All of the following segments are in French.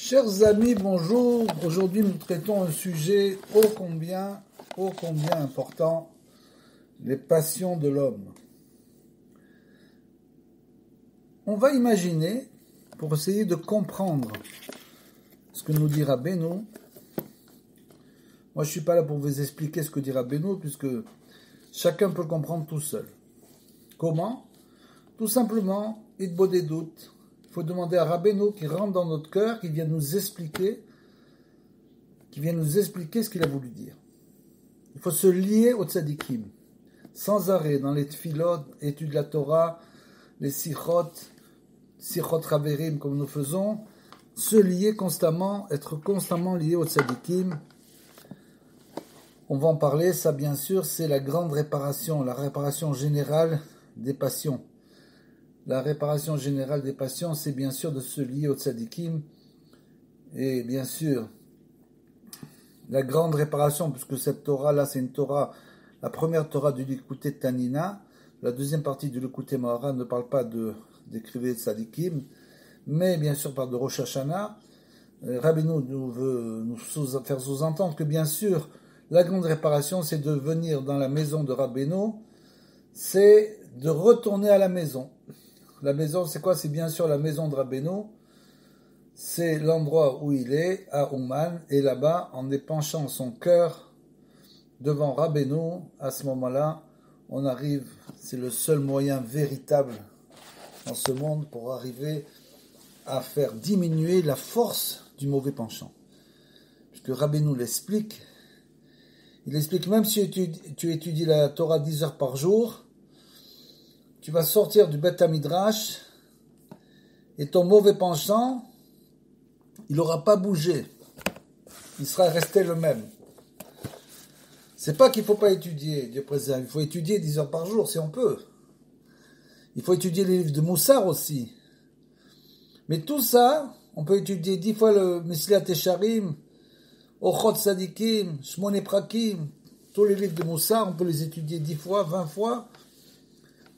Chers amis, bonjour. Aujourd'hui, nous traitons un sujet ô combien important, les passions de l'homme. On va imaginer, pour essayer de comprendre ce que nous dit Rabbeinu. Moi, je ne suis pas là pour vous expliquer ce que dit Rabbeinu, puisque chacun peut le comprendre tout seul. Comment? Tout simplement, Hitbod des doutes. Il faut demander à Rabbeinu qui rentre dans notre cœur, qui vienne nous expliquer ce qu'il a voulu dire. Il faut se lier au tzadikim, sans arrêt, dans les tfilot, études de la Torah, les sichot raverim, comme nous faisons, se lier constamment, être constamment lié au tzadikim. On va en parler, ça bien sûr, c'est la grande réparation, la réparation générale des passions. La réparation générale des passions, c'est bien sûr de se lier au tzadikim. Et bien sûr, la grande réparation, puisque cette Torah-là, c'est une Torah, la première Torah du Likutei Tanina, la deuxième partie du Likutei Moharan ne parle pas d'écriver tzadikim, mais bien sûr parle de Rosh Hashanah. Rabbeinu nous veut nous faire sous-entendre que bien sûr, la grande réparation, c'est de venir dans la maison de Rabbeinu, c'est de retourner à la maison. La maison, c'est quoi? C'est bien sûr la maison de Rabbeinu. C'est l'endroit où il est, à Ouman. Et là-bas, en épanchant son cœur devant Rabbeinu, à ce moment-là, on arrive, c'est le seul moyen véritable dans ce monde pour arriver à faire diminuer la force du mauvais penchant. Puisque Rabbeinu l'explique. Il explique, même si tu étudies la Torah 10 heures par jour, tu vas sortir du Beth Midrash et ton mauvais penchant, il n'aura pas bougé. Il sera resté le même. C'est pas qu'il ne faut pas étudier, Dieu préserve. Il faut étudier 10 heures par jour si on peut. Il faut étudier les livres de Moussar aussi. Mais tout ça, on peut étudier 10 fois le Mesilat Yesharim, Ochot Sadikim, Shmone Prakim, tous les livres de Moussar, on peut les étudier 10 fois, 20 fois.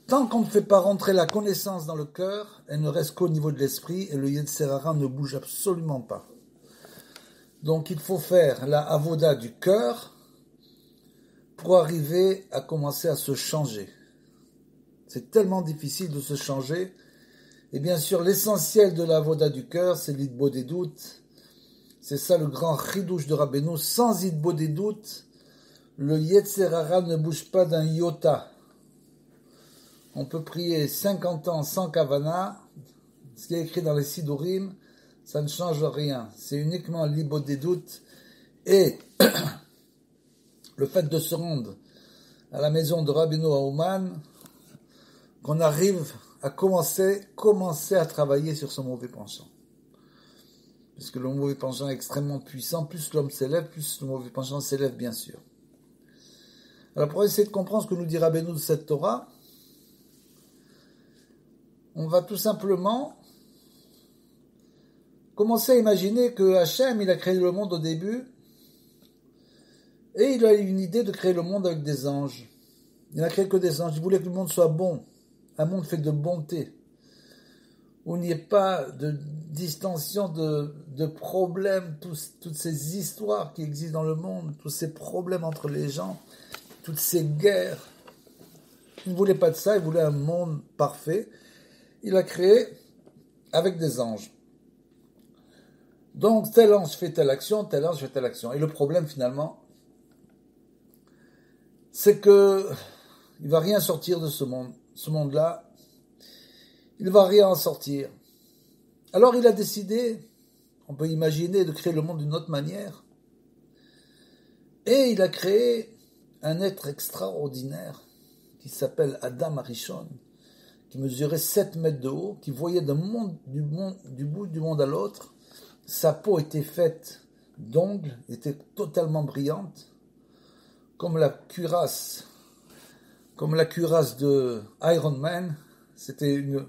Tant qu'on ne fait pas rentrer la connaissance dans le cœur, elle ne reste qu'au niveau de l'esprit et le Yetzer Hara ne bouge absolument pas. Donc il faut faire la avoda du cœur pour arriver à commencer à se changer. C'est tellement difficile de se changer. Et bien sûr, l'essentiel de la avoda du cœur, c'est l'Hitbod des doutes. C'est ça le grand chidouche de Rabbeinu. Sans Hitbod des doutes, le Yetzer Hara ne bouge pas d'un iota. On peut prier 50 ans sans kavana, ce qui est écrit dans les Sidurim, ça ne change rien. C'est uniquement l'Hitbod des doutes et le fait de se rendre à la maison de Rabbeinu à Ouman, qu'on arrive à commencer à travailler sur son mauvais penchant. Parce que le mauvais penchant est extrêmement puissant, plus l'homme s'élève, plus le mauvais penchant s'élève bien sûr. Alors pour essayer de comprendre ce que nous dit Rabbeinu de cette Torah, on va tout simplement commencer à imaginer que Hachem, il a créé le monde au début et il a eu une idée de créer le monde avec des anges. Il n'a créé que des anges. Il voulait que le monde soit bon, un monde fait de bonté, où il n'y ait pas de distension, de problèmes, toutes ces histoires qui existent dans le monde, tous ces problèmes entre les gens, toutes ces guerres. Il ne voulait pas de ça, il voulait un monde parfait. Il a créé avec des anges. Donc, tel ange fait telle action, tel ange fait telle action. Et le problème, finalement, c'est que il ne va rien sortir de ce monde. Ce monde-là, il ne va rien en sortir. Alors, il a décidé, on peut imaginer, de créer le monde d'une autre manière. Et il a créé un être extraordinaire qui s'appelle Adam Arishon, qui mesurait 7 mètres de haut, qui voyait du bout du monde à l'autre. Sa peau était faite d'ongles, était totalement brillante, comme la cuirasse de Iron Man. C'était une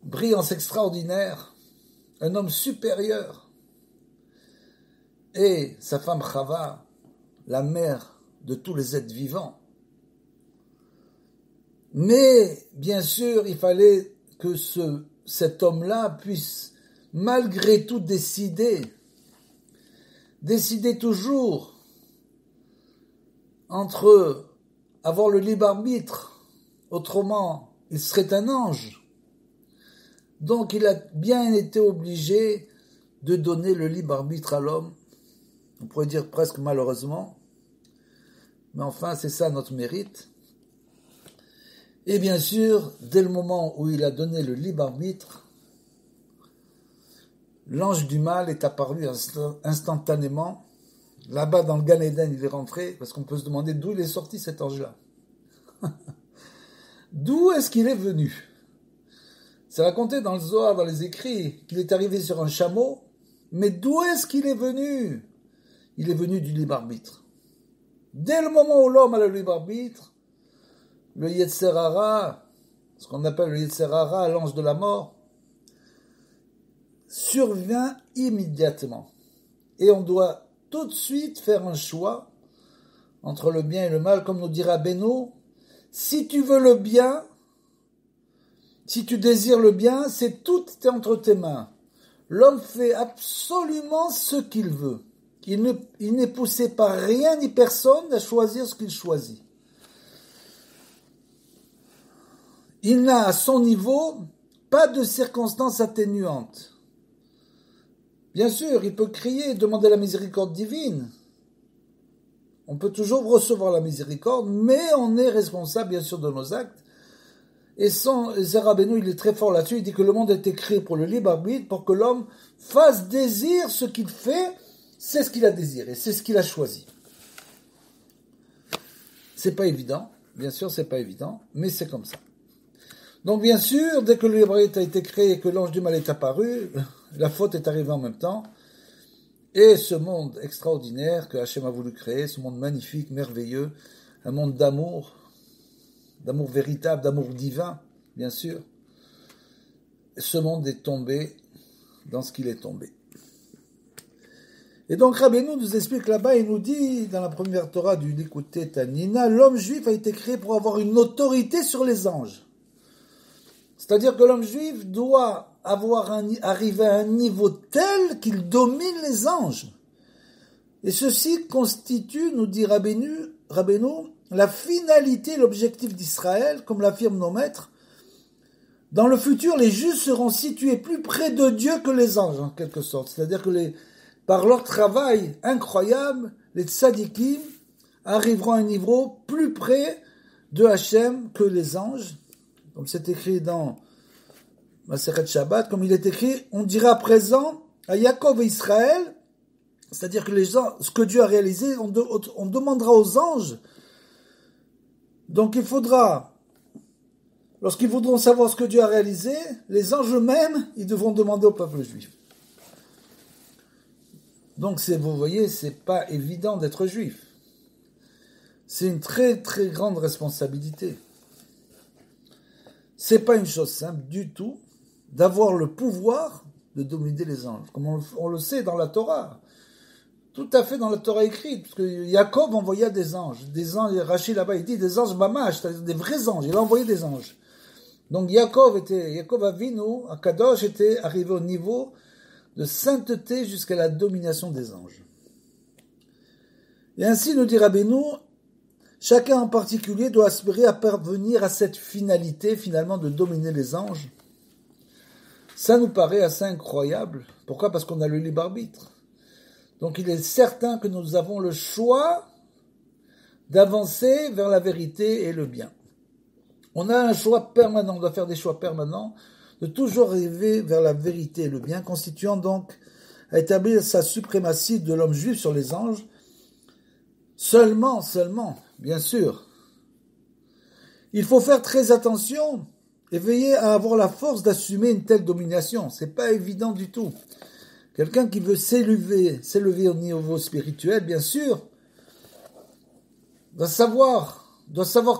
brillance extraordinaire, un homme supérieur. Et sa femme Chava, la mère de tous les êtres vivants. Mais, bien sûr, il fallait que cet homme-là puisse malgré tout décider toujours entre avoir le libre arbitre, autrement il serait un ange. Donc il a bien été obligé de donner le libre arbitre à l'homme, on pourrait dire presque malheureusement, mais enfin c'est ça notre mérite. Et bien sûr, dès le moment où il a donné le libre arbitre, l'ange du mal est apparu instantanément. Là-bas, dans le Gan Eden, il est rentré, parce qu'on peut se demander d'où il est sorti cet ange-là. D'où est-ce qu'il est venu? C'est raconté dans le Zohar, dans les écrits, qu'il est arrivé sur un chameau, mais d'où est-ce qu'il est venu? Il est venu du libre arbitre. Dès le moment où l'homme a le libre arbitre, le Yetzer Hara, ce qu'on appelle le Yetzer Hara, l'ange de la mort, survient immédiatement. Et on doit tout de suite faire un choix entre le bien et le mal, comme nous dira Beno. Si tu veux le bien, si tu désires le bien, c'est tout est entre tes mains. L'homme fait absolument ce qu'il veut. Il n'est poussé par rien ni personne à choisir ce qu'il choisit. Il n'a à son niveau pas de circonstances atténuantes. Bien sûr, il peut crier et demander la miséricorde divine. On peut toujours recevoir la miséricorde, mais on est responsable bien sûr de nos actes. Et Zera Rabbeinu, il est très fort là-dessus, il dit que le monde a été créé pour le libre arbitre, pour que l'homme fasse désir ce qu'il fait, c'est ce qu'il a désiré, c'est ce qu'il a choisi. C'est pas évident, bien sûr c'est pas évident, mais c'est comme ça. Donc bien sûr, dès que le libre arbitre a été créé et que l'ange du mal est apparu, la faute est arrivée en même temps, et ce monde extraordinaire que Hachem a voulu créer, ce monde magnifique, merveilleux, un monde d'amour véritable, d'amour divin, bien sûr, ce monde est tombé dans ce qu'il est tombé. Et donc Rabbeinu nous explique là-bas, il nous dit, dans la première Torah du Likutei Tanina, l'homme juif a été créé pour avoir une autorité sur les anges. C'est-à-dire que l'homme juif doit arriver à un niveau tel qu'il domine les anges. Et ceci constitue, nous dit Rabbeinu, la finalité, l'objectif d'Israël, comme l'affirment nos maîtres. Dans le futur, les justes seront situés plus près de Dieu que les anges, en quelque sorte. C'est-à-dire que par leur travail incroyable, les tzadikim arriveront à un niveau plus près de Hachem que les anges. Comme c'est écrit dans Masechet Shabbat, comme il est écrit, on dira à présent à Yaakov et Israël, c'est-à-dire que ce que Dieu a réalisé, on demandera aux anges. Donc il faudra, lorsqu'ils voudront savoir ce que Dieu a réalisé, les anges eux-mêmes, ils devront demander au peuple juif. Donc vous voyez, c'est pas évident d'être juif. C'est une très très grande responsabilité. C'est pas une chose simple du tout d'avoir le pouvoir de dominer les anges, comme on le sait dans la Torah. Tout à fait dans la Torah écrite, parce que Yaakov envoya des anges, Rachid là-bas il dit des anges mamash, c'est-à-dire des vrais anges, il a envoyé des anges. Donc Yaakov Avinu, Akadosh était arrivé au niveau de sainteté jusqu'à la domination des anges. Et ainsi nous dit Rabbeinu, chacun en particulier doit aspirer à parvenir à cette finalité finalement de dominer les anges. Ça nous paraît assez incroyable. Pourquoi? Parce qu'on a le libre arbitre. Donc il est certain que nous avons le choix d'avancer vers la vérité et le bien. On a un choix permanent, on doit faire des choix permanents, de toujours arriver vers la vérité et le bien, constituant donc à établir sa suprématie de l'homme juif sur les anges, seulement, bien sûr. Il faut faire très attention et veiller à avoir la force d'assumer une telle domination. C'est pas évident du tout. Quelqu'un qui veut s'élever au niveau spirituel, bien sûr, doit savoir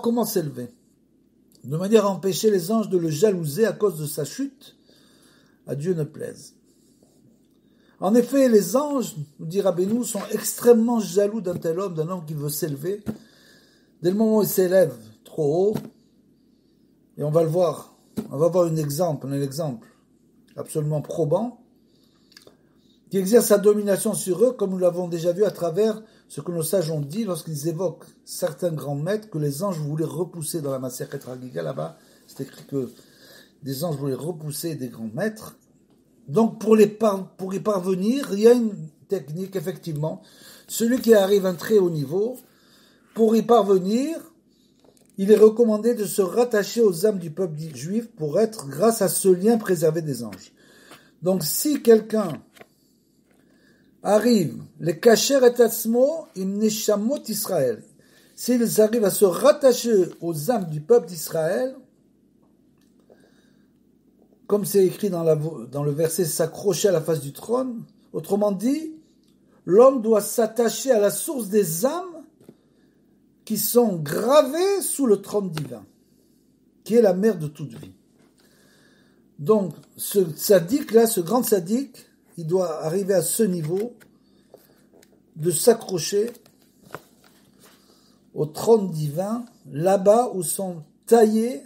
comment s'élever, de manière à empêcher les anges de le jalouser à cause de sa chute, à Dieu ne plaise. En effet, les anges, nous dit Rabbeinu, sont extrêmement jaloux d'un tel homme, d'un homme qui veut s'élever. Dès le moment où il s'élève trop haut, et on va le voir, on va voir un exemple absolument probant. qui exerce sa domination sur eux, comme nous l'avons déjà vu à travers ce que nos sages ont dit lorsqu'ils évoquent certains grands maîtres que les anges voulaient repousser dans la Masechet Chagiga, là-bas, c'est écrit que des anges voulaient repousser des grands maîtres. Donc pour y parvenir, il y a une technique, effectivement. Celui qui arrive à un très haut niveau, pour y parvenir, il est recommandé de se rattacher aux âmes du peuple juif pour être, grâce à ce lien, préservé des anges. Donc si quelqu'un arrive, les kacher et atzmo im neshamot Israël, s'ils arrivent à se rattacher aux âmes du peuple d'Israël, comme c'est écrit dans le verset, s'accrocher à la face du trône, autrement dit, l'homme doit s'attacher à la source des âmes qui sont gravées sous le trône divin, qui est la mère de toute vie. Donc, ce tzaddik-là, ce grand tzaddik, il doit arriver à ce niveau de s'accrocher au trône divin, là-bas où sont taillées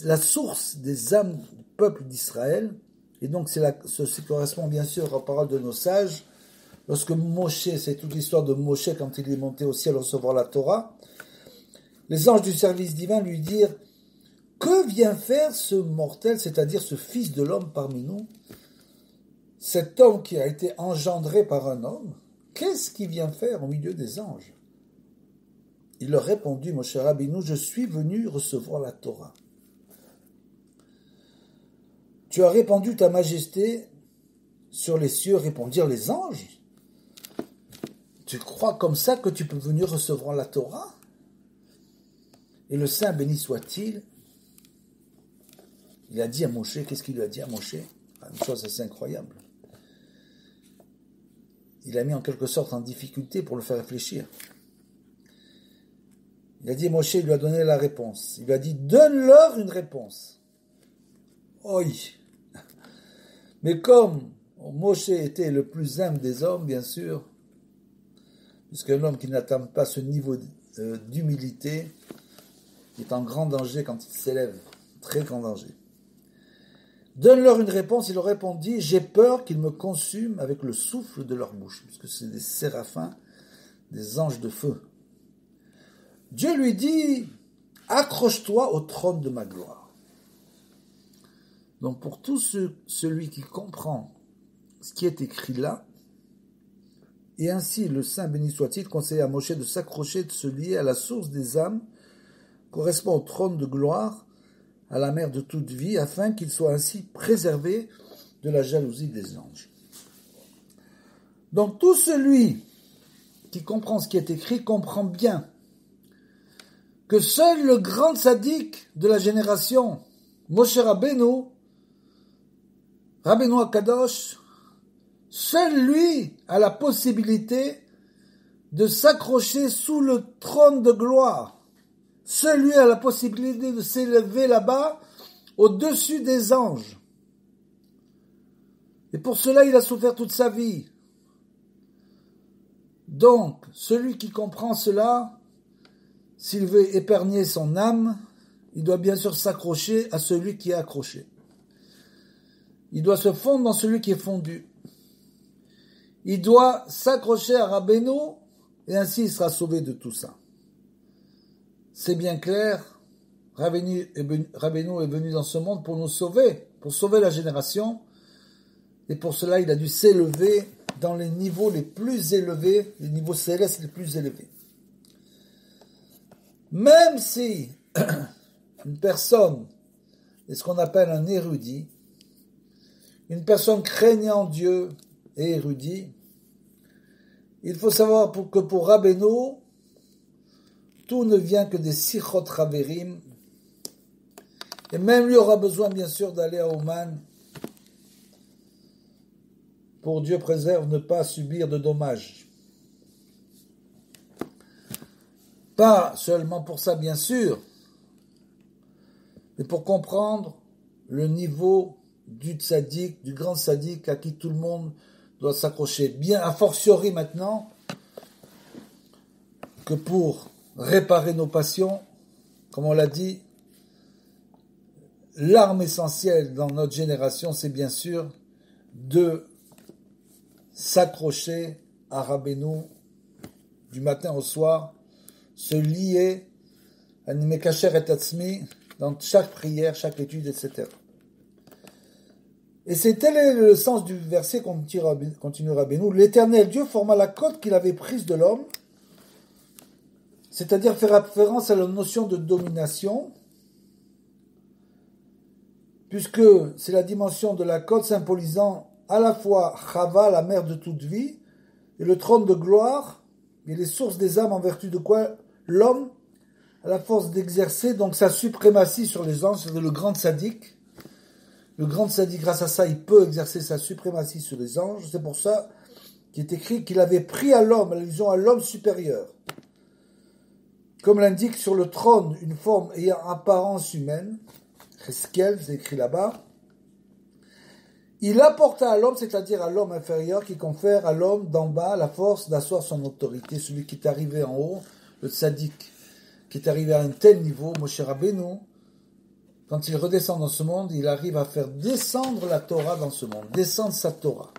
la source des âmes du peuple d'Israël. Et donc, ceci correspond bien sûr aux paroles de nos sages. Lorsque Moshe, c'est toute l'histoire de Moshe quand il est monté au ciel recevoir la Torah, les anges du service divin lui dirent: que vient faire ce mortel, c'est-à-dire ce fils de l'homme parmi nous, cet homme qui a été engendré par un homme, qu'est-ce qu'il vient faire au milieu des anges? Il leur répondit, Moshe Rabbeinu, je suis venu recevoir la Torah. Tu as répandu ta majesté sur les cieux, répondirent les anges. Tu crois comme ça que tu peux venir recevoir la Torah? Et le Saint béni soit-il, il a dit à Moshe, qu'est-ce qu'il lui a dit à Moshe? Une chose assez incroyable. Il a mis en quelque sorte en difficulté pour le faire réfléchir. Il a dit, Moshe, il lui a donné la réponse. Il lui a dit, donne-leur une réponse. Oi. Mais comme Moshe était le plus humble des hommes, bien sûr, puisqu'un homme qui n'atteint pas ce niveau d'humilité est en grand danger quand il s'élève, très grand danger. Donne-leur une réponse, il leur répondit, j'ai peur qu'ils me consument avec le souffle de leur bouche, puisque c'est des séraphins, des anges de feu. Dieu lui dit, accroche-toi au trône de ma gloire. Donc pour tout celui qui comprend ce qui est écrit là, et ainsi le Saint béni soit-il conseille à Moshe de s'accrocher, de se lier à la source des âmes, correspond au trône de gloire, à la mère de toute vie, afin qu'il soit ainsi préservé de la jalousie des anges. Donc tout celui qui comprend ce qui est écrit comprend bien que seul le grand tzaddik de la génération, Moshe Rabbeinu Akadosh, seul lui a la possibilité de s'accrocher sous le trône de gloire. Seul lui a la possibilité de s'élever là-bas au-dessus des anges. Et pour cela, il a souffert toute sa vie. Donc, celui qui comprend cela, s'il veut épargner son âme, il doit bien sûr s'accrocher à celui qui est accroché. Il doit se fondre dans celui qui est fondu. Il doit s'accrocher à Rabbeinu, et ainsi il sera sauvé de tout ça. C'est bien clair, Rabbeinu est venu dans ce monde pour nous sauver, pour sauver la génération, et pour cela il a dû s'élever dans les niveaux les plus élevés, les niveaux célestes les plus élevés. Même si une personne est ce qu'on appelle un érudit, une personne craignant Dieu et érudit, il faut savoir que pour Rabbeinu, tout ne vient que des sichot chaverim, et même lui aura besoin bien sûr d'aller à Ouman pour Dieu préserve ne pas subir de dommages. Pas seulement pour ça bien sûr, mais pour comprendre le niveau du tzaddik, du grand tzaddik à qui tout le monde doit s'accrocher. Bien a fortiori maintenant que pour réparer nos passions, comme on l'a dit, l'arme essentielle dans notre génération, c'est bien sûr de s'accrocher à Rabbeinu du matin au soir, se lier à Nimekacher et Tatzmi dans chaque prière, chaque étude, etc. Et c'est tel est le sens du verset continue Rabbeinu. L'Éternel Dieu forma la côte qu'il avait prise de l'homme, c'est-à-dire faire référence à la notion de domination, puisque c'est la dimension de la côte symbolisant à la fois Chava, la mère de toute vie, et le trône de gloire, et les sources des âmes en vertu de quoi l'homme a la force d'exercer donc sa suprématie sur les anges, c'est le grand sadique. Le grand sadique, grâce à ça, il peut exercer sa suprématie sur les anges. C'est pour ça qu'il est écrit qu'il avait pris à l'homme, allusion à l'homme supérieur. Comme l'indique sur le trône une forme ayant apparence humaine, Cheskel, c'est écrit là-bas, il apporta à l'homme, c'est-à-dire à l'homme inférieur, qui confère à l'homme d'en bas la force d'asseoir son autorité, celui qui est arrivé en haut, le tzaddik, qui est arrivé à un tel niveau, Moshe Rabbeinu, quand il redescend dans ce monde, il arrive à faire descendre la Torah dans ce monde, descendre sa Torah.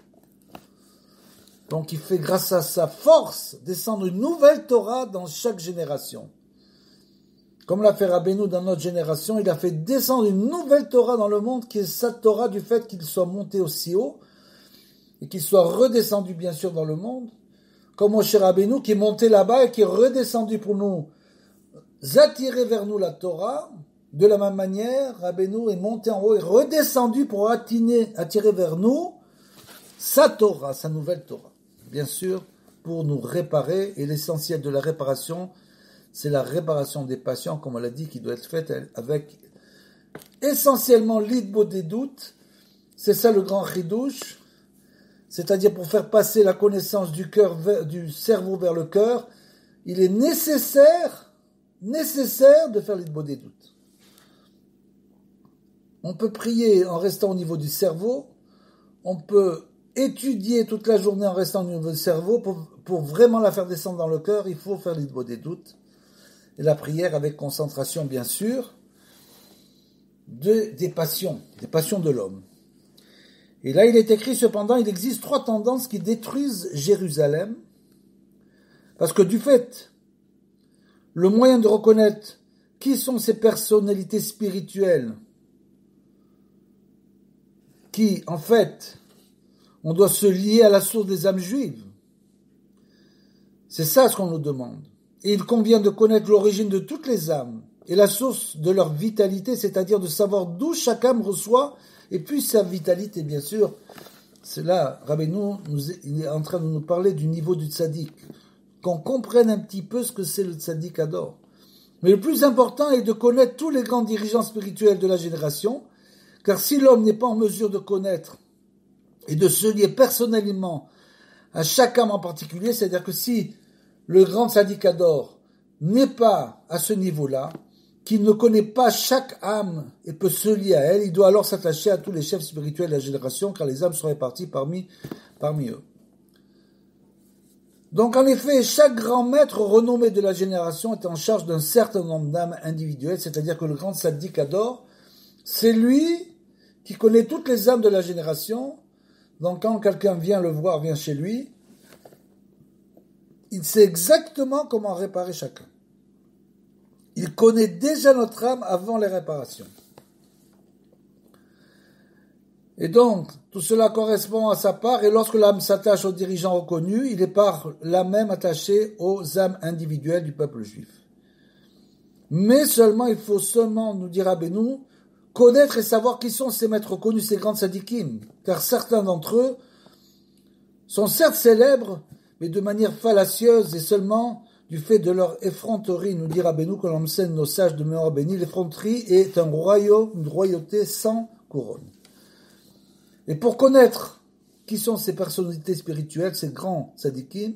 Donc il fait, grâce à sa force, descendre une nouvelle Torah dans chaque génération. Comme l'a fait Rabbeinu dans notre génération, il a fait descendre une nouvelle Torah dans le monde, qui est sa Torah du fait qu'il soit monté aussi haut, et qu'il soit redescendu bien sûr dans le monde, comme Moshe Rabbeinu qui est monté là-bas et qui est redescendu pour nous attirer vers nous la Torah. De la même manière, Rabbeinu est monté en haut et redescendu pour attirer vers nous sa Torah, sa nouvelle Torah. Bien sûr, pour nous réparer, et l'essentiel de la réparation, c'est la réparation des patients, comme on l'a dit, qui doit être faite avec essentiellement l'idbo des doutes. C'est ça le grand chidouche, c'est-à-dire pour faire passer la connaissance du cerveau vers le cœur, il est nécessaire de faire l'idbo des doutes. On peut prier en restant au niveau du cerveau, on peut étudier toute la journée en restant au niveau du cerveau, pour vraiment la faire descendre dans le cœur, il faut faire l'idbo des doutes. Et la prière avec concentration, bien sûr, des passions de l'homme. Et là, il est écrit, cependant, il existe 3 tendances qui détruisent Jérusalem, parce que du fait, le moyen de reconnaître qui sont ces personnalités spirituelles, qui, en fait, on doit se lier à la source des âmes juives. C'est ça ce qu'on nous demande. Et il convient de connaître l'origine de toutes les âmes et la source de leur vitalité, c'est-à-dire de savoir d'où chaque âme reçoit, et puis sa vitalité, bien sûr. C'est là, Rabbeinu, il est en train de nous parler du niveau du tzaddik, qu'on comprenne un petit peu ce que c'est le tzaddik ador. Mais le plus important est de connaître tous les grands dirigeants spirituels de la génération, car si l'homme n'est pas en mesure de connaître et de se lier personnellement à chaque âme en particulier, c'est-à-dire que si le grand tzaddik ador n'est pas à ce niveau-là, qu'il ne connaît pas chaque âme et peut se lier à elle, il doit alors s'attacher à tous les chefs spirituels de la génération, car les âmes sont réparties parmi eux. Donc en effet, chaque grand maître renommé de la génération est en charge d'un certain nombre d'âmes individuelles, c'est-à-dire que le grand tzaddik ador, c'est lui qui connaît toutes les âmes de la génération. Donc quand quelqu'un vient chez lui, il sait exactement comment réparer chacun. Il connaît déjà notre âme avant les réparations. Et donc, tout cela correspond à sa part, et lorsque l'âme s'attache aux dirigeants reconnus, il est par là même attaché aux âmes individuelles du peuple juif. Mais il faut seulement, nous dira Rabbeinu, connaître et savoir qui sont ces maîtres reconnus, ces grands tzadikim, car certains d'entre eux sont certes célèbres, mais de manière fallacieuse et seulement du fait de leur effronterie, nous dira Rabbeinu, que l'on enseigne nos sages de mémoire bénie, l'effronterie est une royauté sans couronne. Et pour connaître qui sont ces personnalités spirituelles, ces grands tzadikim,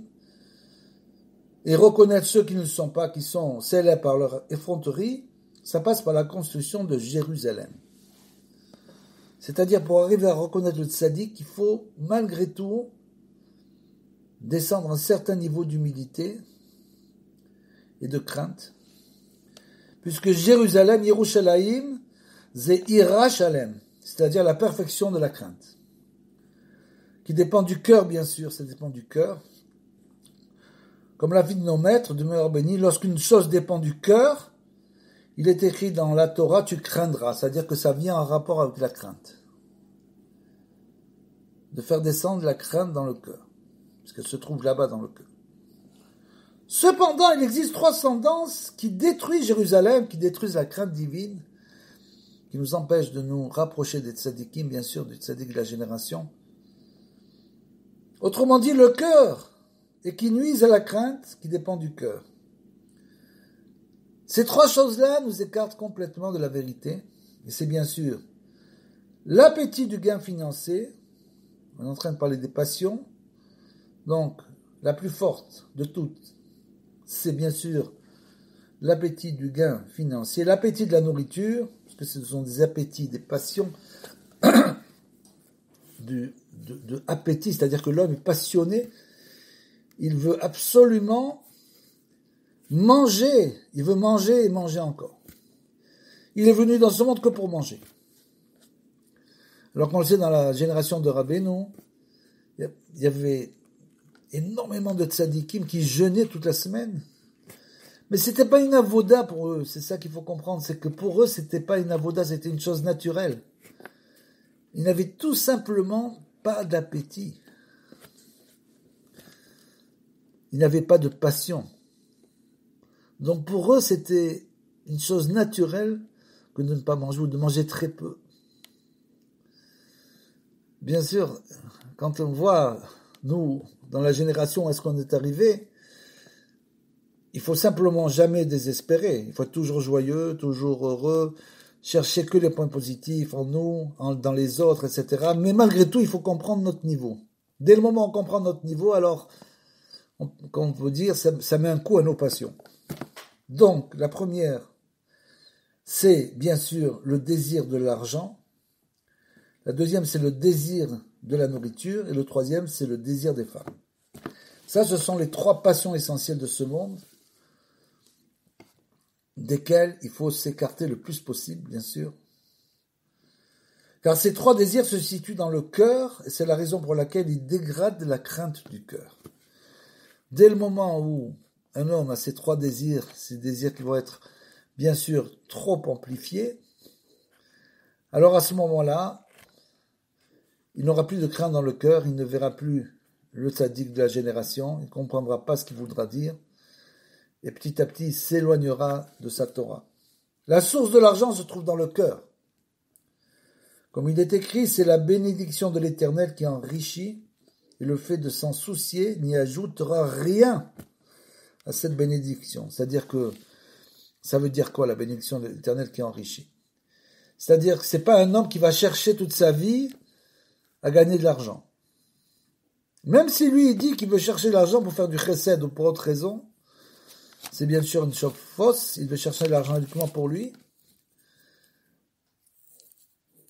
et reconnaître ceux qui ne le sont pas, qui sont célèbres par leur effronterie, ça passe par la construction de Jérusalem. C'est-à-dire, pour arriver à reconnaître le tzaddik, il faut, malgré tout, descendre un certain niveau d'humilité et de crainte, puisque Jérusalem, Yerushalayim, c'est Ira Shalem, c'est-à-dire la perfection de la crainte. qui dépend du cœur, bien sûr, ça dépend du cœur. Comme la vie de nos maîtres, demeure béni, lorsqu'une chose dépend du cœur, il est écrit dans la Torah, tu craindras, c'est-à-dire que ça vient en rapport avec la crainte. De faire descendre la crainte dans le cœur, parce qu'elle se trouve là-bas dans le cœur. Cependant, il existe 3 tendances qui détruisent Jérusalem, qui détruisent la crainte divine, qui nous empêchent de nous rapprocher des tzadikim, bien sûr, du tzadik de la génération. Autrement dit, le cœur, et qui nuisent à la crainte qui dépend du cœur. Ces 3 choses-là nous écartent complètement de la vérité, et c'est bien sûr l'appétit du gain financier. On est en train de parler des passions. Donc, la plus forte de toutes, c'est bien sûr l'appétit du gain financier, l'appétit de la nourriture, parce que ce sont des appétits, des passions de appétit, c'est-à-dire que l'homme est passionné, il veut absolument manger, il veut manger et manger encore. Il est venu dans ce monde que pour manger. Alors qu'on le sait, dans la génération de Rabbeinu, il y avait énormément de tzadikim qui jeûnaient toute la semaine. Mais c'était pas une avoda pour eux, c'est ça qu'il faut comprendre, c'est que pour eux, c'était pas une avoda, c'était une chose naturelle. Ils n'avaient tout simplement pas d'appétit. Ils n'avaient pas de passion. Donc pour eux, c'était une chose naturelle que de ne pas manger ou de manger très peu. Bien sûr, quand on voit, nous, dans la génération où est-ce qu'on est arrivé, il faut simplement jamais désespérer. Il faut être toujours joyeux, toujours heureux, chercher que les points positifs en nous, dans les autres, etc. Mais malgré tout, il faut comprendre notre niveau. Dès le moment où on comprend notre niveau, alors, comme on peut dire, ça met un coup à nos passions. Donc, la première, c'est bien sûr le désir de l'argent. La deuxième, c'est le désir de la nourriture. Et le troisième, c'est le désir des femmes. Ça, ce sont les 3 passions essentielles de ce monde, desquelles il faut s'écarter le plus possible, bien sûr. Car ces 3 désirs se situent dans le cœur, et c'est la raison pour laquelle ils dégradent la crainte du cœur. Dès le moment où un homme a ces 3 désirs, ces désirs qui vont être, bien sûr, trop amplifiés, alors à ce moment-là, il n'aura plus de crainte dans le cœur, il ne verra plus le tzaddik de la génération, il ne comprendra pas ce qu'il voudra dire, et petit à petit, il s'éloignera de sa Torah. La source de l'argent se trouve dans le cœur. Comme il est écrit, c'est la bénédiction de l'Éternel qui enrichit, et le fait de s'en soucier n'y ajoutera rien à cette bénédiction. C'est-à-dire que, ça veut dire quoi, la bénédiction de l'Éternel qui enrichit? C'est-à-dire que c'est pas un homme qui va chercher toute sa vie à gagner de l'argent. Même si lui, il dit qu'il veut chercher l'argent pour faire du chesed ou pour autre raison, c'est bien sûr une chose fausse, il veut chercher l'argent uniquement pour lui.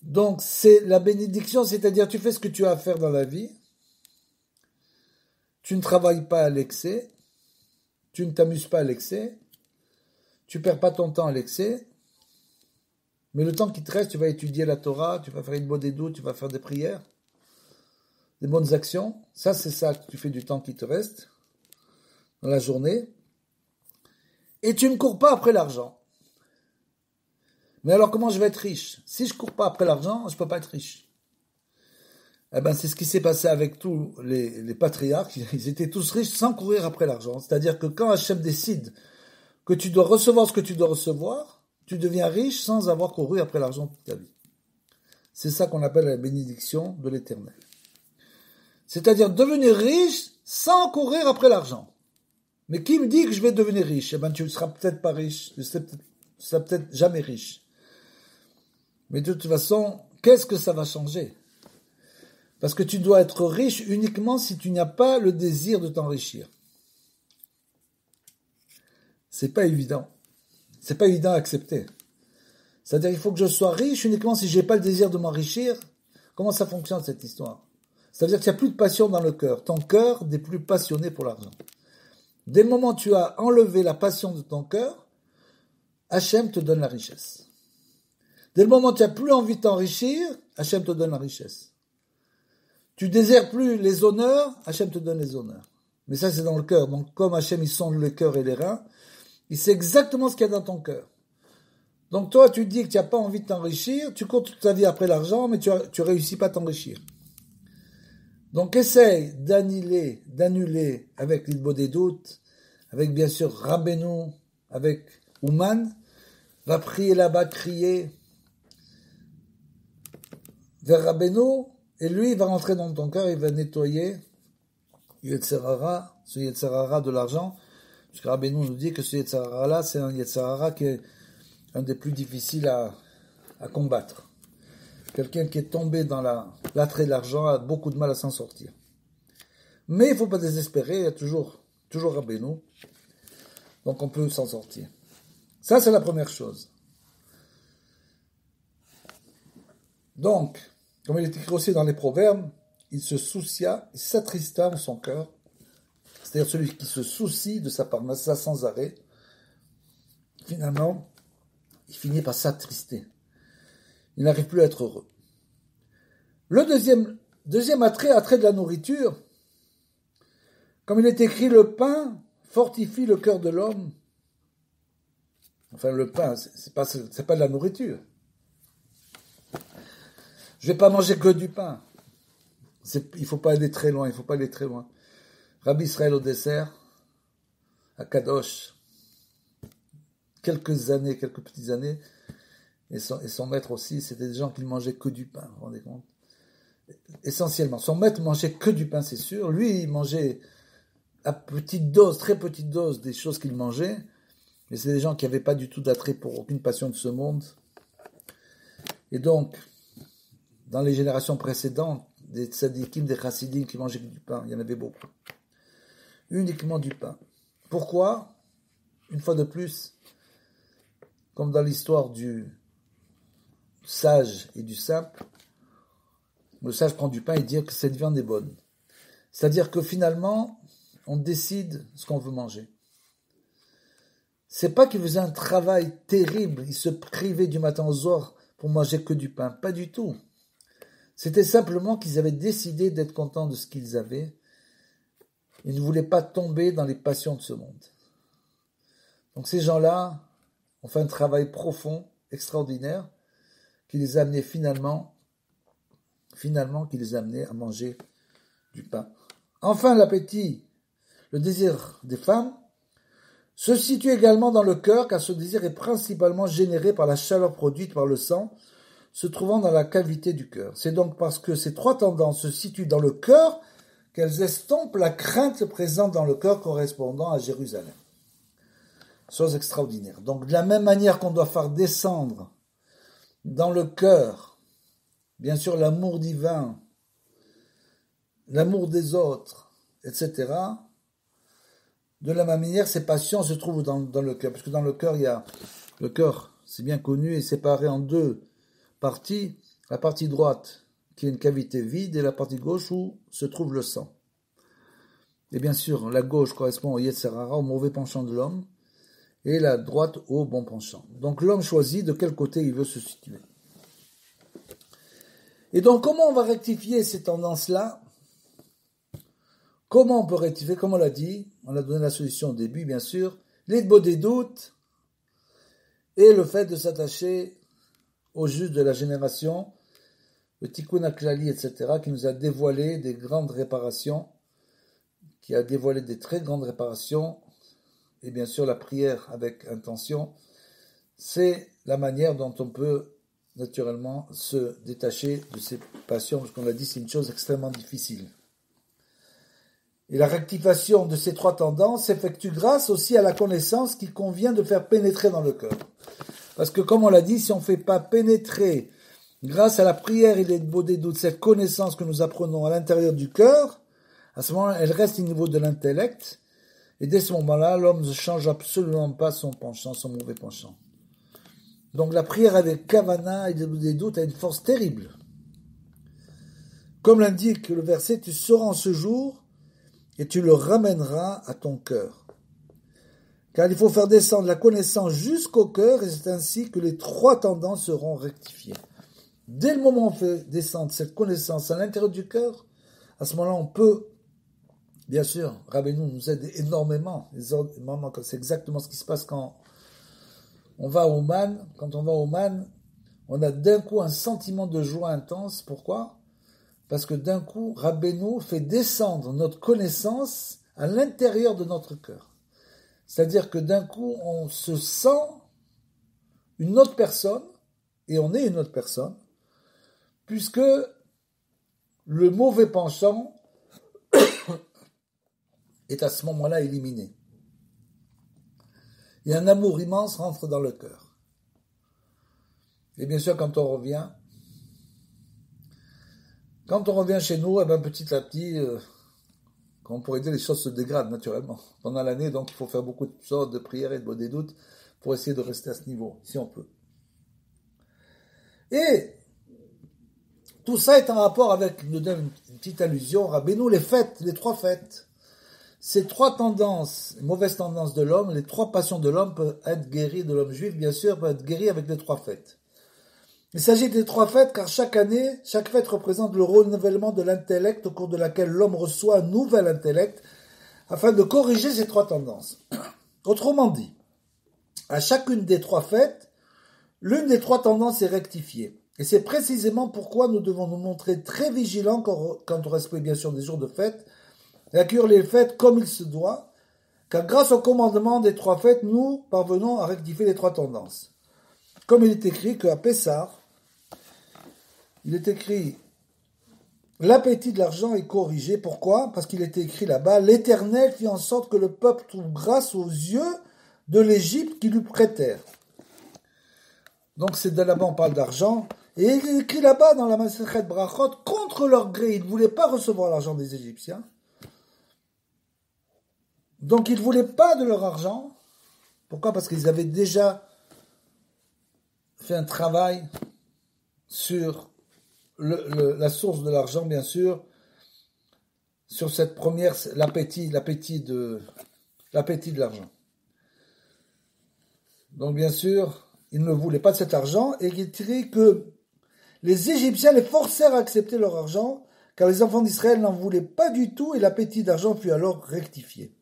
Donc, c'est la bénédiction, c'est-à-dire tu fais ce que tu as à faire dans la vie, tu ne travailles pas à l'excès, tu ne t'amuses pas à l'excès, tu perds pas ton temps à l'excès, mais le temps qui te reste, tu vas étudier la Torah, tu vas faire une bonne édoute, tu vas faire des prières, des bonnes actions. Ça, c'est ça que tu fais du temps qui te reste dans la journée. Et tu ne cours pas après l'argent. Mais alors, comment je vais être riche? Si je ne cours pas après l'argent, je ne peux pas être riche. Eh ben, c'est ce qui s'est passé avec tous les patriarches. Ils étaient tous riches sans courir après l'argent. C'est-à-dire que quand Hachem décide que tu dois recevoir ce que tu dois recevoir, tu deviens riche sans avoir couru après l'argent toute ta vie. C'est ça qu'on appelle la bénédiction de l'Éternel. C'est-à-dire devenir riche sans courir après l'argent. Mais qui me dit que je vais devenir riche? Eh ben, tu ne seras peut-être pas riche. Tu ne seras peut-être jamais riche. Mais de toute façon, qu'est-ce que ça va changer? Parce que tu dois être riche uniquement si tu n'as pas le désir de t'enrichir. C'est pas évident. C'est pas évident à accepter. C'est-à-dire, il faut que je sois riche uniquement si j'ai pas le désir de m'enrichir. Comment ça fonctionne, cette histoire? C'est-à-dire qu'il n'y a plus de passion dans le cœur. Ton cœur n'est plus passionné pour l'argent. Dès le moment où tu as enlevé la passion de ton cœur, Hachem te donne la richesse. Dès le moment où tu n'as plus envie de t'enrichir, Hachem te donne la richesse. tu désires plus les honneurs, Hachem te donne les honneurs. Mais ça, c'est dans le cœur. Donc, comme Hachem, il sonde le cœur et les reins, il sait exactement ce qu'il y a dans ton cœur. Donc, toi, tu dis que tu n'as pas envie de t'enrichir, tu cours toute ta vie après l'argent, mais tu réussis pas à t'enrichir. Donc, essaye d'annuler avec l'Ilbo des doutes, avec bien sûr Rabbeinu, avec Ouman, va prier là-bas, crier vers Rabbeinu, et lui, il va rentrer dans ton cœur, il va nettoyer Yetzer Hara, ce Yetzer Hara de l'argent, parce que Rabbeinu nous dit que ce Yetzer Hara-là, c'est un Yetzer Hara qui est un des plus difficiles à combattre. Quelqu'un qui est tombé dans l'attrait de l'argent a beaucoup de mal à s'en sortir. Mais il ne faut pas désespérer, il y a toujours Rabbeinu, donc on peut s'en sortir. Ça, c'est la première chose. Donc, comme il est écrit aussi dans les Proverbes, il se soucia, il s'attrista en son cœur, c'est-à-dire celui qui se soucie de sa parnassa sans arrêt, finalement, il finit par s'attrister. Il n'arrive plus à être heureux. Le deuxième attrait de la nourriture, comme il est écrit, le pain fortifie le cœur de l'homme. Enfin, le pain, c'est pas de la nourriture. Je vais pas manger que du pain. Il faut pas aller très loin, Rabbi Israël au dessert, à Kadosh, quelques petites années, et son maître aussi, c'était des gens qui ne mangeaient que du pain, vous vous rendez compte? Essentiellement. Son maître mangeait que du pain, c'est sûr. Lui, il mangeait à très petite dose, des choses qu'il mangeait, mais c'est des gens qui n'avaient pas du tout d'attrait pour aucune passion de ce monde. Et donc, dans les générations précédentes, des tzadikim, des chassidim qui mangeaient du pain, il y en avait beaucoup. Uniquement du pain. Pourquoi? Une fois de plus, comme dans l'histoire du sage et du simple, le sage prend du pain et dit que cette viande est bonne. C'est-à-dire que finalement, on décide ce qu'on veut manger. C'est pas qu'il faisait un travail terrible, il se privait du matin au soir pour manger que du pain. Pas du tout. C'était simplement qu'ils avaient décidé d'être contents de ce qu'ils avaient. Ils ne voulaient pas tomber dans les passions de ce monde. Donc ces gens-là ont fait un travail profond, extraordinaire, qui les a amenés finalement qui les a amenés à manger du pain. Enfin, l'appétit, le désir des femmes, se situe également dans le cœur, car ce désir est principalement généré par la chaleur produite par le sang, se trouvant dans la cavité du cœur. C'est donc parce que ces trois tendances se situent dans le cœur qu'elles estompent la crainte présente dans le cœur correspondant à Jérusalem. Chose extraordinaire. Donc, de la même manière qu'on doit faire descendre dans le cœur, bien sûr, l'amour divin, l'amour des autres, etc., de la même manière, ces passions se trouvent dans le cœur. Parce que dans le cœur, le cœur, c'est bien connu, est séparé en deux parties. La partie droite, qui est une cavité vide, et la partie gauche où se trouve le sang. Et bien sûr, la gauche correspond au Yetzer Hara, au mauvais penchant de l'homme, et la droite au bon penchant. Donc l'homme choisit de quel côté il veut se situer. Et donc, comment on va rectifier ces tendances-là? Comment on peut rectifier? Comme on l'a dit, on a donné la solution au début, bien sûr, l'Ilbo des doutes et le fait de s'attacher au juste de la génération, le Tikkun HaKlali, etc., qui nous a dévoilé des grandes réparations, qui a dévoilé des très grandes réparations, et bien sûr la prière avec intention, c'est la manière dont on peut naturellement se détacher de ces passions, parce qu'on l'a dit, c'est une chose extrêmement difficile. Et la rectification de ces trois tendances s'effectue grâce aussi à la connaissance qui convient de faire pénétrer dans le cœur. Parce que comme on l'a dit, si on ne fait pas pénétrer, grâce à la prière et l'Ilbo des doutes, cette connaissance que nous apprenons à l'intérieur du cœur, à ce moment-là, elle reste au niveau de l'intellect, et dès ce moment-là, l'homme ne change absolument pas son penchant, son mauvais penchant. Donc la prière avec Kavana et l'Ilbo des doutes a une force terrible. Comme l'indique le verset, tu sauras en ce jour, et tu le ramèneras à ton cœur. Car il faut faire descendre la connaissance jusqu'au cœur, et c'est ainsi que les trois tendances seront rectifiées. Dès le moment où on fait descendre cette connaissance à l'intérieur du cœur, à ce moment-là, on peut, bien sûr, Rabbeinu nous aide énormément. C'est exactement ce qui se passe quand on va au Man. Quand on va au Man, on a d'un coup un sentiment de joie intense. Pourquoi? Parce que d'un coup, Rabbeinu fait descendre notre connaissance à l'intérieur de notre cœur. C'est-à-dire que d'un coup, on se sent une autre personne, et on est une autre personne, puisque le mauvais penchant est à ce moment-là éliminé. Et un amour immense rentre dans le cœur. Et bien sûr, quand on revient chez nous, eh ben, petit à petit, comme on pourrait dire, les choses se dégradent naturellement. Pendant l'année, donc, il faut faire beaucoup de sortes de prières et de des doutes pour essayer de rester à ce niveau, si on peut. Et tout ça est en rapport avec, nous donne une petite allusion, Rabbeinu, les fêtes, les 3 fêtes. Ces 3 tendances, les mauvaises tendances de l'homme, les 3 passions de l'homme peuvent être guéries de l'homme juif, bien sûr, peuvent être guéries avec les 3 fêtes. Il s'agit des 3 fêtes car chaque année, chaque fête représente le renouvellement de l'intellect au cours de laquelle l'homme reçoit un nouvel intellect afin de corriger ces 3 tendances. Autrement dit, à chacune des 3 fêtes, l'une des 3 tendances est rectifiée. Et c'est précisément pourquoi nous devons nous montrer très vigilants quant au respect bien sûr des jours de fête, et accueillir les fêtes comme il se doit, car grâce au commandement des 3 fêtes, nous parvenons à rectifier les 3 tendances. Comme il est écrit qu'à Pessah, il est écrit l'appétit de l'argent est corrigé. Pourquoi? Parce qu'il est écrit là-bas, l'Éternel fit en sorte que le peuple trouve grâce aux yeux de l'Égypte qui lui prêtèrent. Donc c'est de là-bas on parle d'argent. Et il est écrit là-bas dans la Masechet Brachot, contre leur gré, ils ne voulaient pas recevoir l'argent des Égyptiens. Donc ils ne voulaient pas de leur argent. Pourquoi? Parce qu'ils avaient déjà fait un travail sur la source de l'argent, bien sûr, sur cette première, l'appétit de l'argent. Donc bien sûr, ils ne voulaient pas de cet argent, et il est écrit que les Égyptiens les forcèrent à accepter leur argent, car les enfants d'Israël n'en voulaient pas du tout, et l'appétit d'argent fut alors rectifié.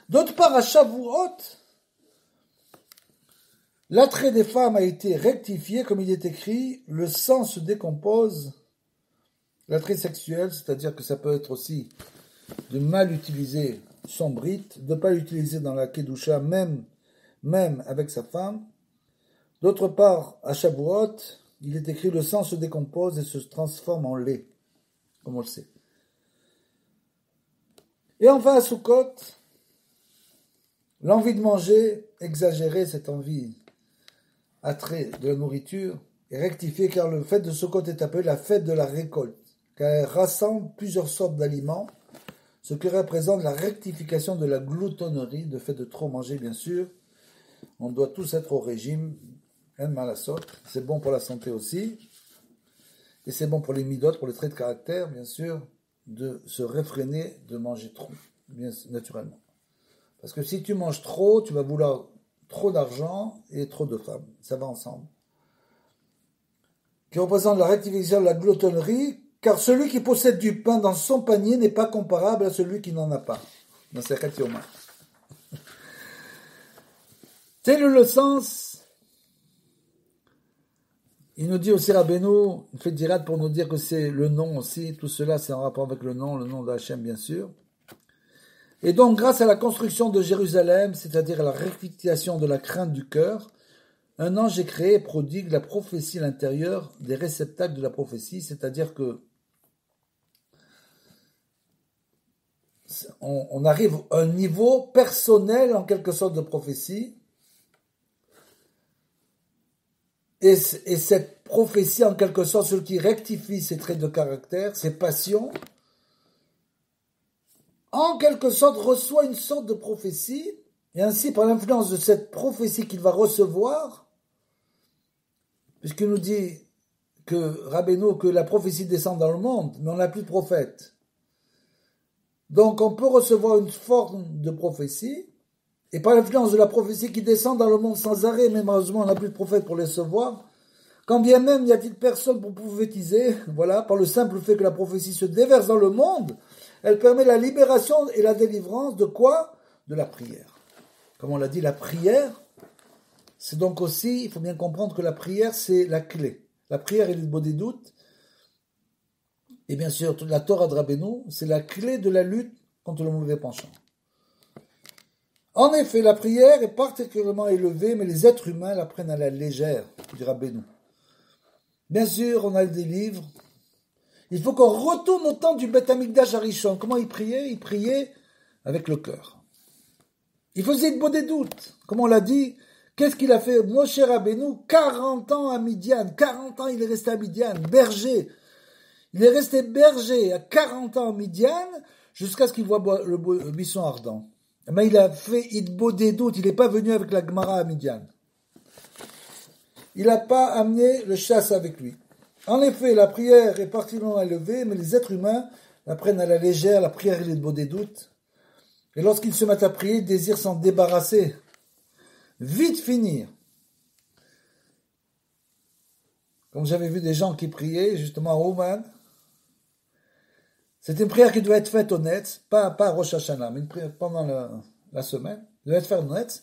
D'autre part, à Shavuot, l'attrait des femmes a été rectifié, comme il est écrit, le sang se décompose, l'attrait sexuel, c'est-à-dire que ça peut être aussi de mal utiliser son brite, de ne pas l'utiliser dans la Kedusha, même avec sa femme. D'autre part, à Shavuot, il est écrit, le sang se décompose et se transforme en lait, comme on le sait. Et enfin, à Sukkot, l'envie de manger, exagérée, cette envie, attrait de la nourriture, est rectifiée car le fête de Sukkot est appelé la fête de la récolte, car elle rassemble plusieurs sortes d'aliments, ce qui représente la rectification de la gloutonnerie, le fait de trop manger, bien sûr. On doit tous être au régime, c'est bon pour la santé aussi, et c'est bon pour les midotes, pour les traits de caractère, bien sûr, de se réfréner de manger trop, bien naturellement. Parce que si tu manges trop, tu vas vouloir trop d'argent et trop de femmes. Ça va ensemble. Qui représente la rectification de la gloutonnerie, car celui qui possède du pain dans son panier n'est pas comparable à celui qui n'en a pas. Dans ces Yoma. Tel est le sens. Il nous dit aussi Rabbeinu, il fait dirad pour nous dire que c'est le nom aussi. Tout cela, c'est en rapport avec le nom de Hachem, bien sûr. Et donc, grâce à la construction de Jérusalem, c'est-à-dire à la rectification de la crainte du cœur, un ange est créé et prodigue la prophétie à l'intérieur des réceptacles de la prophétie, c'est-à-dire que on arrive à un niveau personnel, en quelque sorte, de prophétie, et cette prophétie, en quelque sorte, celui qui rectifie ses traits de caractère, ses passions, en quelque sorte, reçoit une sorte de prophétie, et ainsi, par l'influence de cette prophétie qu'il va recevoir, puisqu'il nous dit que Rabbeinu, que la prophétie descend dans le monde, mais on n'a plus de prophète. Donc, on peut recevoir une forme de prophétie, et par l'influence de la prophétie qui descend dans le monde sans arrêt, mais malheureusement, on n'a plus de prophète pour les recevoir, Quand bien même n'y a-t-il personne pour prophétiser, voilà, par le simple fait que la prophétie se déverse dans le monde, elle permet la libération et la délivrance de quoi? De la prière. Comme on l'a dit, la prière, c'est donc aussi, il faut bien comprendre que la prière, c'est la clé. La prière et les des doutes, et bien sûr, la Torah de Rabbeinu, c'est la clé de la lutte contre le mauvais penchant. En effet, la prière est particulièrement élevée, mais les êtres humains la prennent à la légère, dit Rabbeinu. Bien sûr, on a des livres. Il faut qu'on retourne au temps du Beth Amikdash Arishon. Comment il priait? Il priait avec le cœur. Il faisait de des doutes. Comme on l'a dit, qu'est-ce qu'il a fait? Moshe Rabbeinu, 40 ans à Midian. 40 ans, il est resté à Midian, berger. Il est resté berger à 40 ans à Midian, jusqu'à ce qu'il voit le buisson ardent. Mais il a fait Idbo des doutes. Il n'est pas venu avec la Gemara à Midian. Il n'a pas amené le chasse avec lui. En effet, la prière est particulièrement élevée, mais les êtres humains la prennent à la légère, la prière et l'Idbo des doutes. Et lorsqu'ils se mettent à prier, ils désirent s'en débarrasser. Vite finir. Comme j'avais vu des gens qui priaient, justement à Ouman, c'était une prière qui devait être faite au net, pas à Rosh Hashanah, mais une prière pendant la semaine, devait être faite au net.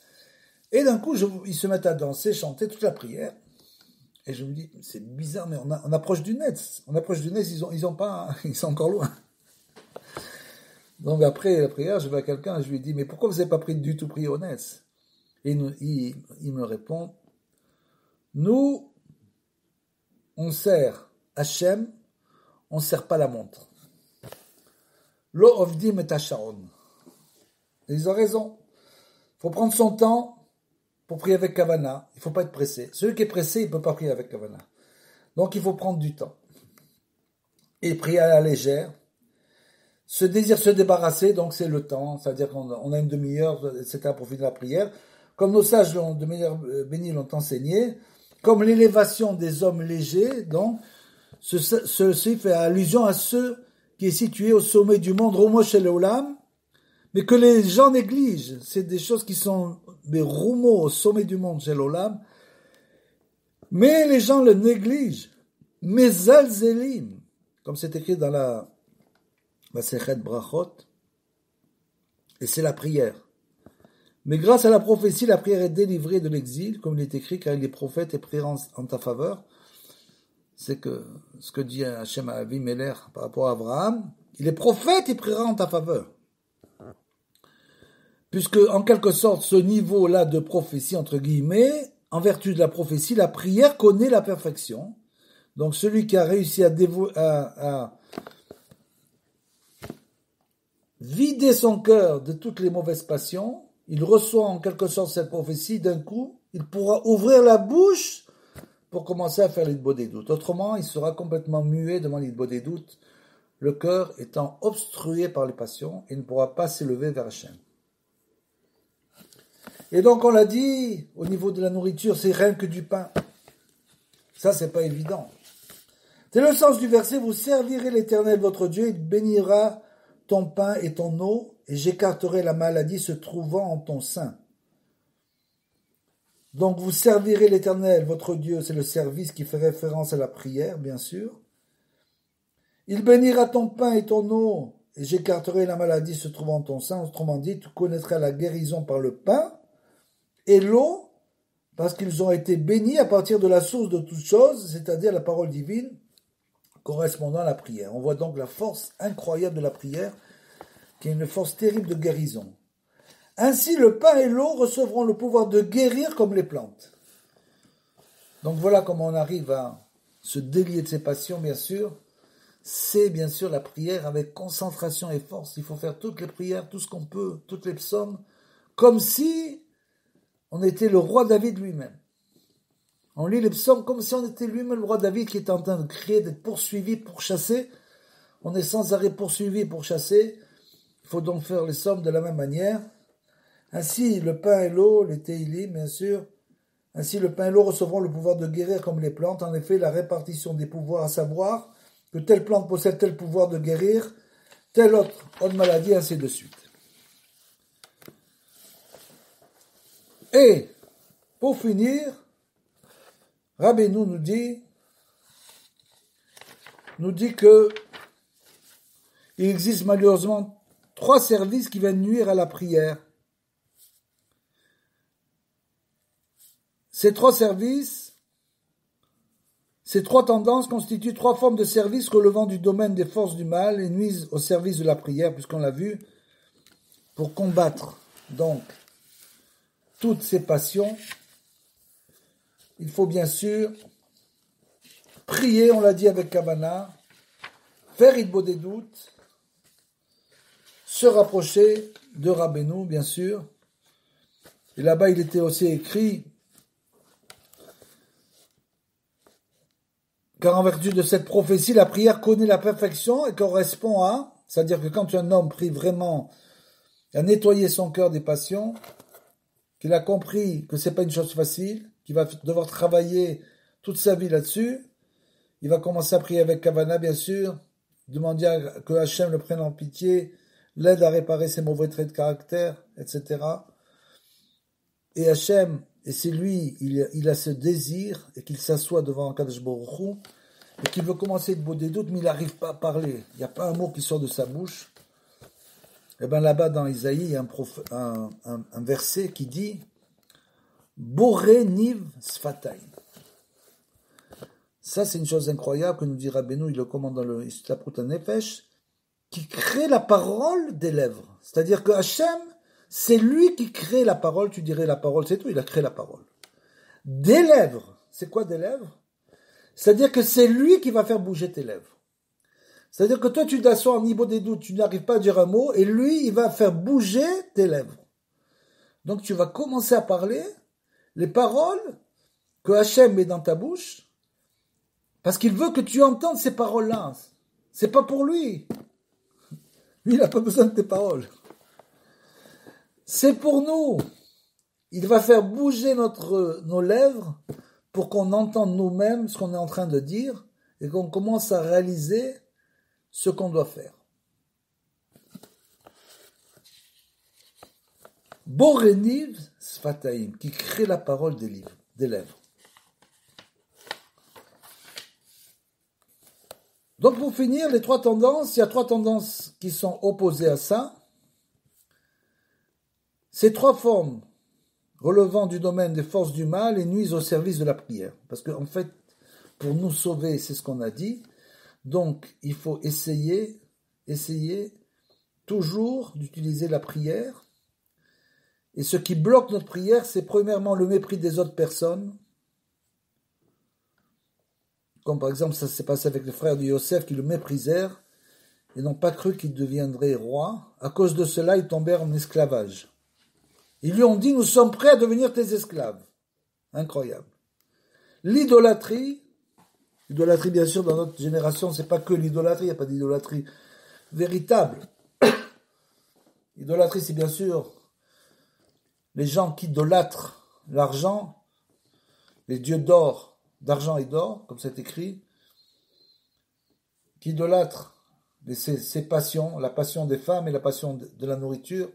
Et d'un coup, ils se mettent à danser, chanter toute la prière. Et je me dis, c'est bizarre, mais on approche du net. On approche du net, ils sont encore loin. Donc après la prière, je vais à quelqu'un, je lui dis, mais pourquoi vous n'avez pas du tout prié au net? Et il me répond, nous, on sert Hachem, on ne sert pas la montre. Lo ovdim et sharon. Ils ont raison. Il faut prendre son temps pour prier avec Kavana. Il ne faut pas être pressé. Celui qui est pressé, il ne peut pas prier avec Kavana. Donc il faut prendre du temps. Et prier à la légère. Ce désir se débarrasser, donc c'est le temps. C'est-à-dire qu'on a une demi-heure, etc. pour finir la prière. Comme nos sages de meilleurs bénis l'ont enseigné, comme l'élévation des hommes légers, donc ceci fait allusion à ceux qui est situé au sommet du monde, Romo Shel Olam, mais que les gens négligent. C'est des choses qui sont des Romo au sommet du monde, Shel Olam, mais les gens le négligent. Mezal Zelim, comme c'est écrit dans la Masechet Brachot, et c'est la prière. Mais grâce à la prophétie, la prière est délivrée de l'exil, comme il est écrit, car il est prophète et priera en ta faveur. C'est que ce que dit Hachem à Avimelech par rapport à Abraham, il est prophète, il priera en ta faveur. Puisque, en quelque sorte, ce niveau-là de prophétie, entre guillemets, en vertu de la prophétie, la prière connaît la perfection. Donc, celui qui a réussi à vider son cœur de toutes les mauvaises passions, il reçoit en quelque sorte cette prophétie, d'un coup, il pourra ouvrir la bouche pour commencer à faire l'idbo des doutes. Autrement, il sera complètement muet devant l'idbo des doutes, le cœur étant obstrué par les passions et ne pourra pas s'élever vers Hachem. Et donc, on l'a dit, au niveau de la nourriture, c'est rien que du pain. Ça, c'est pas évident. C'est le sens du verset, vous servirez l'Éternel votre Dieu, il bénira ton pain et ton eau, et j'écarterai la maladie se trouvant en ton sein. Donc vous servirez l'Éternel, votre Dieu, c'est le service qui fait référence à la prière, bien sûr. Il bénira ton pain et ton eau, et j'écarterai la maladie se trouvant en ton sein. Autrement dit, tu connaîtras la guérison par le pain et l'eau, parce qu'ils ont été bénis à partir de la source de toutes choses, c'est-à-dire la parole divine, correspondant à la prière. On voit donc la force incroyable de la prière, qui est une force terrible de guérison. Ainsi, le pain et l'eau recevront le pouvoir de guérir comme les plantes. Donc voilà comment on arrive à se délier de ses passions, bien sûr. C'est bien sûr la prière avec concentration et force. Il faut faire toutes les prières, tout ce qu'on peut, toutes les psaumes, comme si on était le roi David lui-même. On lit les psaumes comme si on était lui-même le roi David qui était en train de crier, d'être poursuivi, pourchassé. On est sans arrêt poursuivi, pourchassé. Il faut donc faire les psaumes de la même manière. Ainsi, le pain et l'eau, les Teilim, bien sûr, ainsi le pain et l'eau recevront le pouvoir de guérir comme les plantes. En effet, la répartition des pouvoirs, à savoir que telle plante possède tel pouvoir de guérir, telle autre maladie, ainsi de suite. Et, pour finir, Rabbeinu nous dit que il existe malheureusement 3 services qui viennent nuire à la prière. Ces 3 services, ces 3 tendances constituent 3 formes de services relevant du domaine des forces du mal et nuisent au service de la prière, puisqu'on l'a vu, pour combattre donc toutes ces passions. Il faut bien sûr prier, on l'a dit avec Kavana, faire Hitbodedut, se rapprocher de Rabbeinu, bien sûr. Et là-bas, il était aussi écrit, car en vertu de cette prophétie, la prière connaît la perfection et correspond à, c'est-à-dire que quand un homme prie vraiment à nettoyer son cœur des passions, qu'il a compris que c'est pas une chose facile, qu'il va devoir travailler toute sa vie là-dessus, il va commencer à prier avec Kavana, bien sûr, demander que Hachem le prenne en pitié, l'aide à réparer ses mauvais traits de caractère, etc. Et Hachem, et c'est lui, il a ce désir, et qu'il s'assoit devant Kadosh Baruch Hu, et qu'il veut commencer de des doutes, mais il n'arrive pas à parler. Il n'y a pas un mot qui sort de sa bouche. Et bien là-bas, dans Isaïe, il y a un verset qui dit « Boré niv sfatayim ». Ça, c'est une chose incroyable que nous dit Rabbeinu, il le commande dans le Istaprut HaNefesh, qui crée la parole des lèvres. C'est-à-dire que Hachem, c'est lui qui crée la parole, tu dirais la parole, c'est tout, il a créé la parole. Des lèvres, c'est quoi des lèvres? C'est-à-dire que c'est lui qui va faire bouger tes lèvres. C'est-à-dire que toi, tu t'assois en niveau des doutes, tu n'arrives pas à dire un mot, et lui, il va faire bouger tes lèvres. Donc tu vas commencer à parler les paroles que Hachem met dans ta bouche, parce qu'il veut que tu entendes ces paroles-là. C'est pas pour lui. Lui, il n'a pas besoin de tes paroles. C'est pour nous. Il va faire bouger nos lèvres pour qu'on entende nous-mêmes ce qu'on est en train de dire et qu'on commence à réaliser ce qu'on doit faire. Boreniv Sfataim, qui crée la parole des lèvres. Donc pour finir, les 3 tendances, il y a 3 tendances qui sont opposées à ça. Ces 3 formes relevant du domaine des forces du mal et nuisent au service de la prière. Parce qu'en fait, pour nous sauver, c'est ce qu'on a dit, donc il faut essayer toujours d'utiliser la prière. Et ce qui bloque notre prière, c'est premièrement le mépris des autres personnes. Comme par exemple, ça s'est passé avec les frères de Yosef qui le méprisèrent et n'ont pas cru qu'il deviendrait roi. À cause de cela, ils tombèrent en esclavage. Ils lui ont dit, nous sommes prêts à devenir tes esclaves. Incroyable. L'idolâtrie bien sûr, dans notre génération, c'est pas que l'idolâtrie, il n'y a pas d'idolâtrie véritable. L'idolâtrie, c'est bien sûr les gens qui idolâtrent l'argent, les dieux d'or, d'argent et d'or, comme c'est écrit, qui idolâtrent ces passions, la passion des femmes et la passion de la nourriture,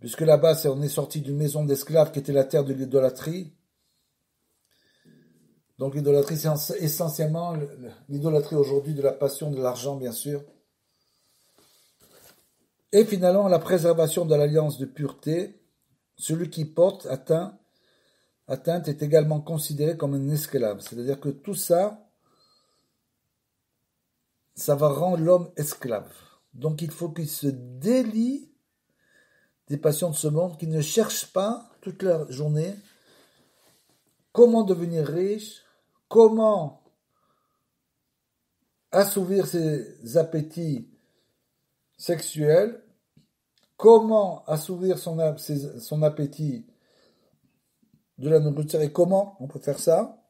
puisque là-bas, on est sorti d'une maison d'esclaves qui était la terre de l'idolâtrie. Donc l'idolâtrie, c'est essentiellement l'idolâtrie aujourd'hui de la passion de l'argent, bien sûr. Et finalement, la préservation de l'alliance de pureté. Celui qui porte atteinte est également considéré comme un esclave. C'est-à-dire que tout ça, ça va rendre l'homme esclave. Donc il faut qu'il se délie des passions de ce monde, qu'il ne cherche pas toute la journée comment devenir riche, comment assouvir ses appétits sexuels, comment assouvir son appétit de la nourriture et comment on peut faire ça.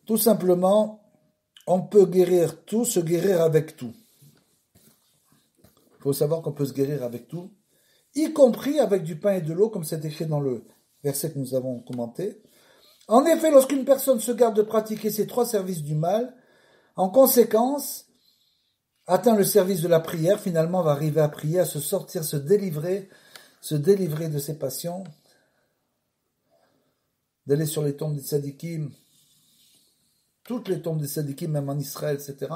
Tout simplement, on peut guérir tout, se guérir avec tout. Il faut savoir qu'on peut se guérir avec tout, y compris avec du pain et de l'eau, comme c'est écrit dans le verset que nous avons commenté. En effet, lorsqu'une personne se garde de pratiquer ces 3 services du mal, en conséquence, atteint le service de la prière, finalement va arriver à prier, à se sortir, se délivrer, se délivrer de ses passions, d'aller sur les tombes des tzadikim, toutes les tombes des tzadikim, même en Israël, etc.,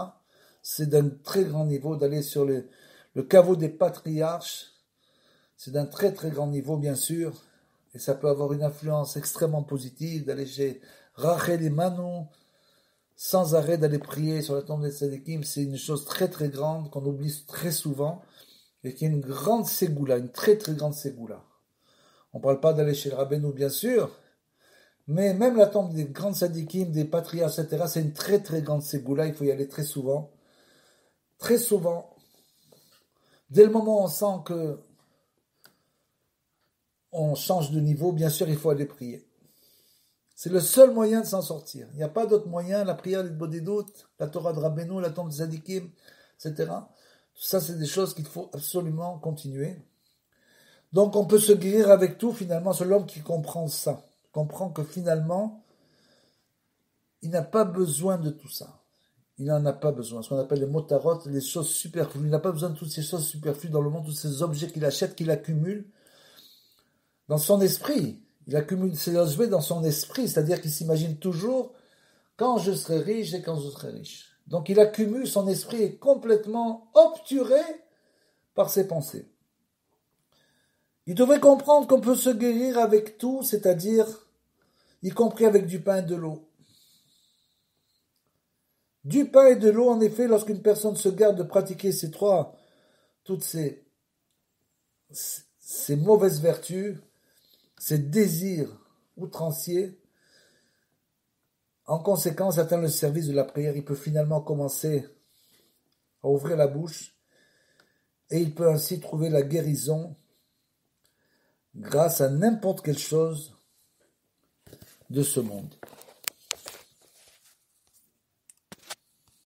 c'est d'un très grand niveau d'aller sur le caveau des patriarches, c'est d'un très très grand niveau, bien sûr, et ça peut avoir une influence extrêmement positive d'aller chez Rachel Imanu, sans arrêt d'aller prier sur la tombe des tzadikim, c'est une chose très très grande qu'on oublie très souvent et qui est une grande ségoula, une très très grande ségoula. On ne parle pas d'aller chez le Rabbeinu, bien sûr, mais même la tombe des grands tzadikim, des patriarches, etc., c'est une très très grande ségoula, il faut y aller très souvent. Très souvent, dès le moment où on sent que on change de niveau, bien sûr, il faut aller prier. C'est le seul moyen de s'en sortir. Il n'y a pas d'autre moyen, la prière des Bodhidoutes, la Torah de Rabbeinu, la tombe des tzadikim, etc. Tout ça, c'est des choses qu'il faut absolument continuer. Donc, on peut se guérir avec tout, finalement, c'est l'homme qui comprend ça. Comprend que finalement, il n'a pas besoin de tout ça. Il n'en a pas besoin. Ce qu'on appelle les motarotes, les choses superflues. Il n'a pas besoin de toutes ces choses superflues dans le monde, tous ces objets qu'il achète, qu'il accumule dans son esprit. Il accumule ces objets dans son esprit, c'est-à-dire qu'il s'imagine toujours quand je serai riche et quand je serai riche. Donc il accumule, son esprit est complètement obturé par ses pensées. Il devrait comprendre qu'on peut se guérir avec tout, c'est-à-dire, y compris avec du pain et de l'eau. Du pain et de l'eau, en effet, lorsqu'une personne se garde de pratiquer toutes ces mauvaises vertus, ces désirs outranciers, en conséquence, atteint le service de la prière, il peut finalement commencer à ouvrir la bouche et il peut ainsi trouver la guérison grâce à n'importe quelle chose de ce monde.